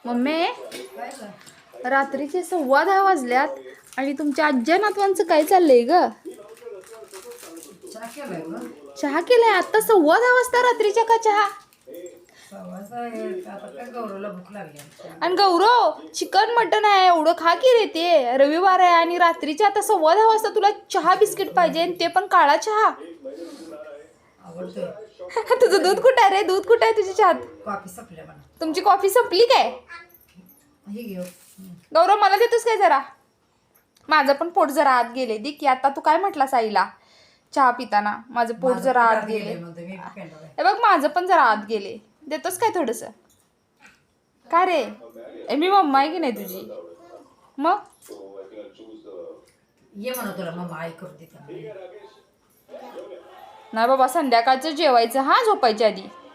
Mummy रात्रीचे 10:15 वाजल्यात आणि तुमच्या आज्या नातवांचं काय चाललंय ग? चहा केलाय आता 10:15 वाजता रात्रीच्या का चहा? आणि गौरव चिकन मटन आहे एवढं खा की रे, ते रविवार आहे आणि रात्रीच्या आता 10:15 वाजता तुला चहा बिस्किट पाहिजे आणि ते पण काळा चहा. तुझं दूध कुठं आहे रे? दूध कुठं आहे तुझ्या चहात? कॉफी संपल्या म्हणा. तुमची कॉफी संपली काय? गौरव मला देतोस काय जरा? माझं पण पोट जरा आत गेले दे की. आता तू काय म्हटलास आईला चहा पिताना? माझं पोट जरा आत गेले. हे बघ माझं पण जरा आत गेले. देतोस काय थोडस? काय रे मी मम्मा आहे की नाही तुझी? मग ये म्हणा तुला मम्मा आई करून देते. नाही बाबा संध्याकाळचं जेवायचं हा, झोपायच्या आधी.